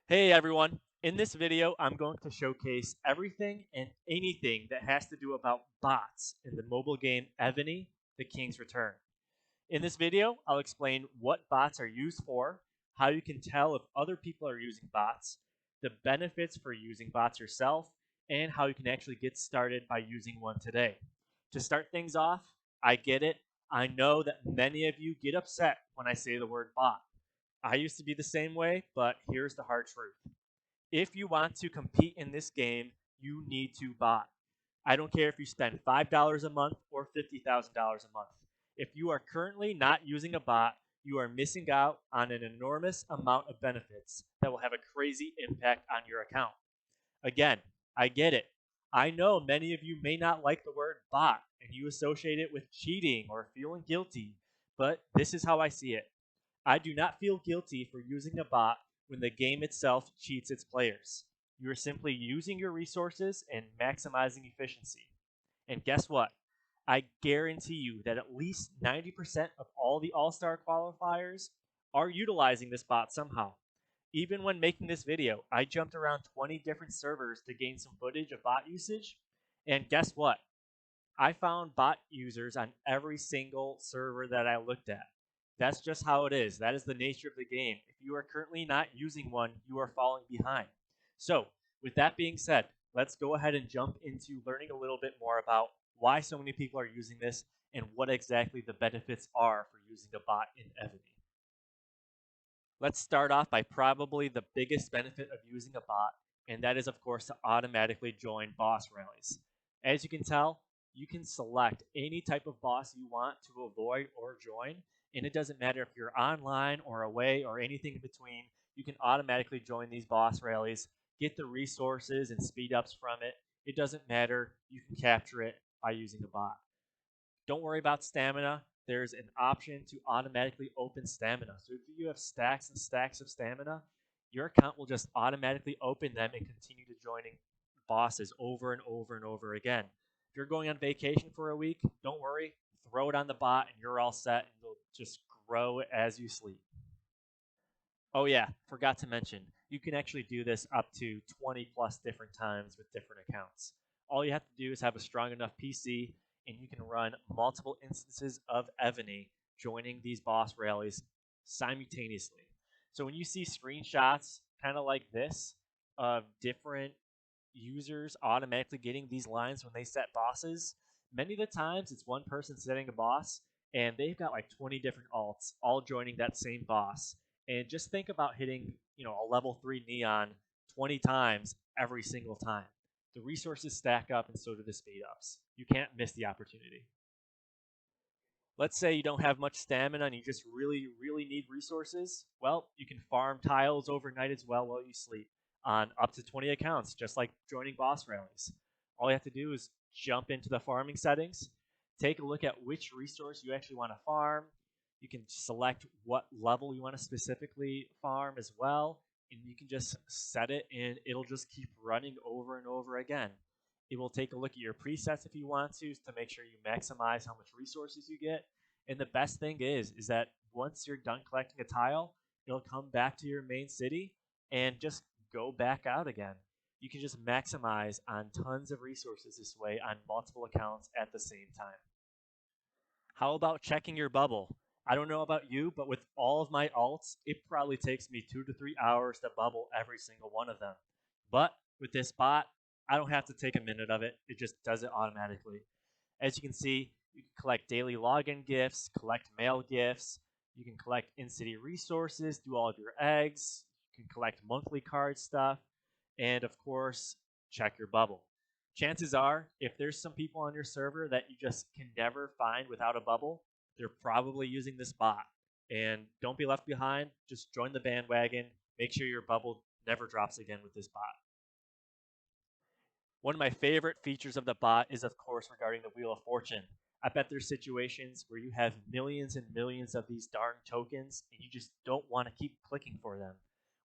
Hey everyone, in this video I'm going to showcase everything and anything that has to do about bots in the mobile game Evony, The King's Return. In this video I'll explain what bots are used for, how you can tell if other people are using bots, the benefits for using bots yourself, and how you can actually get started by using one today. To start things off, I get it. I know that many of you get upset when I say the word bot. I used to be the same way, but here's the hard truth. If you want to compete in this game, you need to bot. I don't care if you spend $5 a month or $50,000 a month. If you are currently not using a bot, you are missing out on an enormous amount of benefits that will have a crazy impact on your account. Again, I get it. I know many of you may not like the word bot and you associate it with cheating or feeling guilty, but this is how I see it. I do not feel guilty for using a bot when the game itself cheats its players. You are simply using your resources and maximizing efficiency. And guess what? I guarantee you that at least 90% of all the All Star qualifiers are utilizing this bot somehow. Even when making this video, I jumped around 20 different servers to gain some footage of bot usage. And guess what? I found bot users on every single server that I looked at. That's just how it is. That is the nature of the game. If you are currently not using one, you are falling behind. So, with that being said, let's go ahead and jump into learning a little bit more about why so many people are using this and what exactly the benefits are for using a bot in Evony. Let's start off by probably the biggest benefit of using a bot, and that is, of course, to automatically join boss rallies. As you can tell, you can select any type of boss you want to avoid or join, and it doesn't matter if you're online or away or anything in between, you can automatically join these boss rallies, get the resources and speed ups from it. It doesn't matter, you can capture it by using a bot. Don't worry about stamina. There's an option to automatically open stamina. So if you have stacks and stacks of stamina, your account will just automatically open them and continue to joining bosses over and over and over again. If you're going on vacation for a week, don't worry. Throw it on the bot and you're all set and it'll just grow as you sleep. Oh yeah, forgot to mention, you can actually do this up to 20 plus different times with different accounts. All you have to do is have a strong enough PC and you can run multiple instances of Evony joining these boss rallies simultaneously. So when you see screenshots kind of like this of different users automatically getting these lines when they set bosses, many of the times it's one person setting a boss and they've got like 20 different alts all joining that same boss. And just think about hitting, a level 3 neon 20 times every single time. The resources stack up and so do the speed ups. You can't miss the opportunity. Let's say you don't have much stamina and you just really, really need resources. Well, you can farm tiles overnight as well while you sleep on up to 20 accounts, just like joining boss rallies. All you have to do is jump into the farming settings, take a look at which resource you actually want to farm. You can select what level you want to specifically farm as well, and you can just set it and it'll just keep running over and over again. It will take a look at your presets if you want to make sure you maximize how much resources you get. And the best thing is that once you're done collecting a tile, it'll come back to your main city and just go back out again. You can just maximize on tons of resources this way on multiple accounts at the same time. How about checking your bubble? I don't know about you, but with all of my alts, it probably takes me 2 to 3 hours to bubble every single one of them. But with this bot, I don't have to take a minute of it. It just does it automatically. As you can see, you can collect daily login gifts, collect mail gifts, you can collect in-city resources, do all of your eggs, you can collect monthly card stuff, and of course, check your bubble. Chances are, if there's some people on your server that you just can never find without a bubble, they're probably using this bot. And don't be left behind. Just join the bandwagon. Make sure your bubble never drops again with this bot. One of my favorite features of the bot is, of course, regarding the Wheel of Fortune. I bet there's situations where you have millions and millions of these darn tokens and you just don't want to keep clicking for them.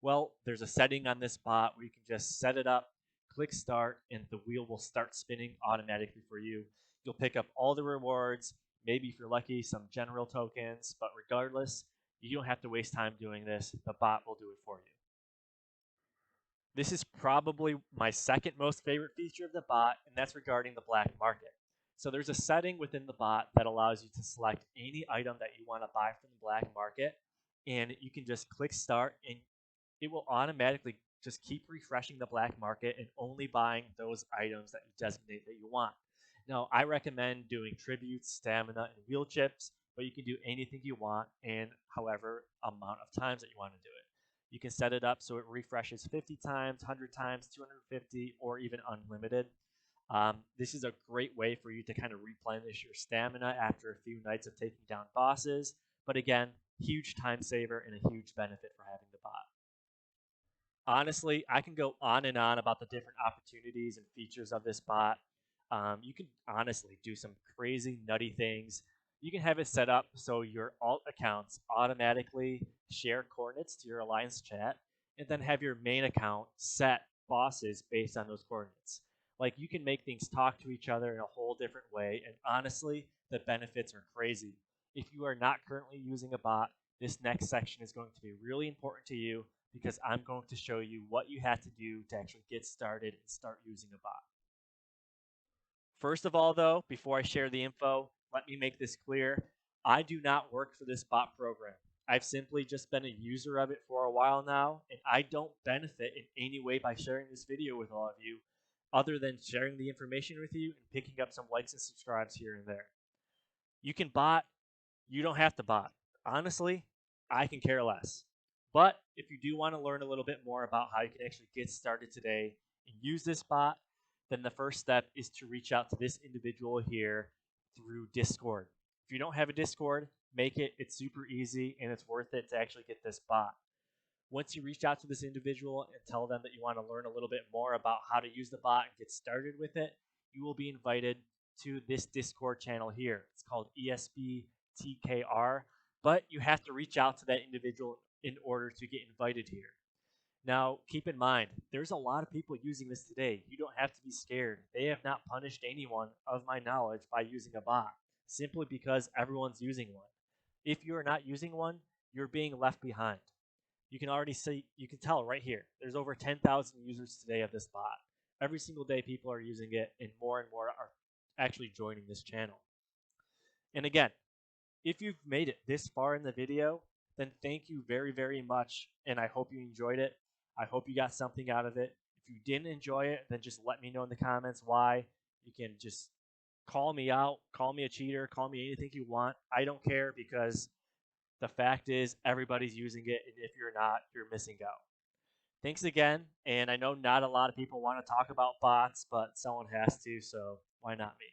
Well, there's a setting on this bot where you can just set it up, click start, and the wheel will start spinning automatically for you. You'll pick up all the rewards, maybe if you're lucky, some general tokens, but regardless, you don't have to waste time doing this. The bot will do it for you. This is probably my second most favorite feature of the bot, and that's regarding the black market. So there's a setting within the bot that allows you to select any item that you want to buy from the black market, and you can just click start, and it will automatically just keep refreshing the black market and only buying those items that you designate that you want. Now, I recommend doing tributes, stamina, and wheel chips, but you can do anything you want and however amount of times that you want to do it. You can set it up so it refreshes 50 times, 100 times, 250, or even unlimited. This is a great way for you to kind of replenish your stamina after a few nights of taking down bosses. But again, huge time saver and a huge benefit for having the bot. Honestly, I can go on and on about the different opportunities and features of this bot. You can honestly do some crazy, nutty things. You can have it set up so your alt accounts automatically share coordinates to your alliance chat, and then have your main account set bosses based on those coordinates. Like, you can make things talk to each other in a whole different way, and honestly, the benefits are crazy. If you are not currently using a bot, this next section is going to be really important to you because I'm going to show you what you have to do to actually get started and start using a bot. First of all, though, before I share the info, let me make this clear. I do not work for this bot program. I've simply just been a user of it for a while now, and I don't benefit in any way by sharing this video with all of you, other than sharing the information with you and picking up some likes and subscribes here and there. You can bot, you don't have to bot. Honestly, I can care less. But if you do want to learn a little bit more about how you can actually get started today and use this bot, then the first step is to reach out to this individual here through Discord. If you don't have a Discord, make it. It's super easy and it's worth it to actually get this bot. Once you reach out to this individual and tell them that you want to learn a little bit more about how to use the bot and get started with it, you will be invited to this Discord channel here. It's called ESB-TKR, but you have to reach out to that individual in order to get invited here. Now, keep in mind, there's a lot of people using this today. You don't have to be scared. They have not punished anyone, of my knowledge, by using a bot, simply because everyone's using one. If you are not using one, you're being left behind. You can already see, you can tell right here, there's over 10,000 users today of this bot. Every single day people are using it, and more are actually joining this channel. And again, if you've made it this far in the video, then thank you very, very much, and I hope you enjoyed it. I hope you got something out of it. If you didn't enjoy it, then just let me know in the comments why. You can just call me out, call me a cheater, call me anything you want. I don't care, because the fact is everybody's using it, and if you're not, you're missing out. Thanks again, and I know not a lot of people want to talk about bots, but someone has to, so why not me?